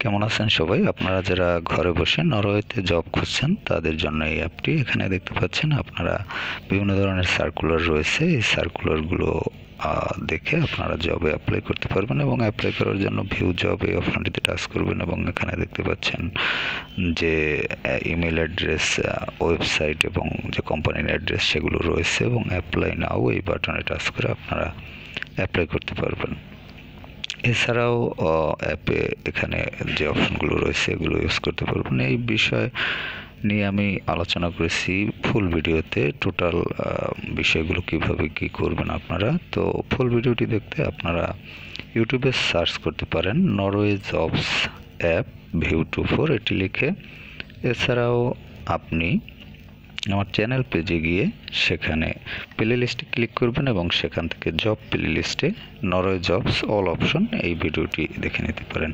কেমন আছেন সবাই? আপনারা যারা ঘরে বসে নরওয়েতে জব খুঁজছেন তাদের জন্য এই অ্যাপটি। এখানে দেখতে পাচ্ছেন আপনারা বিভিন্ন ধরনের সার্কুলার রয়েছে। এই সার্কুলারগুলো দেখে আপনারা জবে অ্যাপ্লাই করতে পারবেন এবং অ্যাপ্লাই করার জন্য ভিউ জব এই অপশনটিতে টাচ করবেন এবং এখানে দেখতে পাচ্ছেন যে ইমেল অ্যাড্রেস, ওয়েবসাইট এবং যে কোম্পানির অ্যাড্রেস সেগুলো রয়েছে এবং অ্যাপ্লাই নাও এই বাটনে টাচ করে আপনারা অ্যাপ্লাই করতে পারবেন। এছাড়াও অ্যাপে এখানে যে অপশনগুলো রয়েছে এগুলো ইউজ করতে পারবেন। এই বিষয় নিয়ে আমি আলোচনা করেছি ফুল ভিডিওতে, টোটাল বিষয়গুলো কিভাবে কি করবেন আপনারা। তো ফুল ভিডিওটি দেখতে আপনারা ইউটিউবে সার্চ করতে পারেন নরওয়ে জবস অ্যাপ ভিউ 24 এটি লিখে। এছাড়াও আপনি আমার চ্যানেল পেজে গিয়ে সেখানে প্লে লিস্টে ক্লিক করবেন এবং সেখান থেকে জব প্লে লিস্টে নরওয়ে জবস অল অপশন এই ভিডিওটি দেখে নিতে পারেন।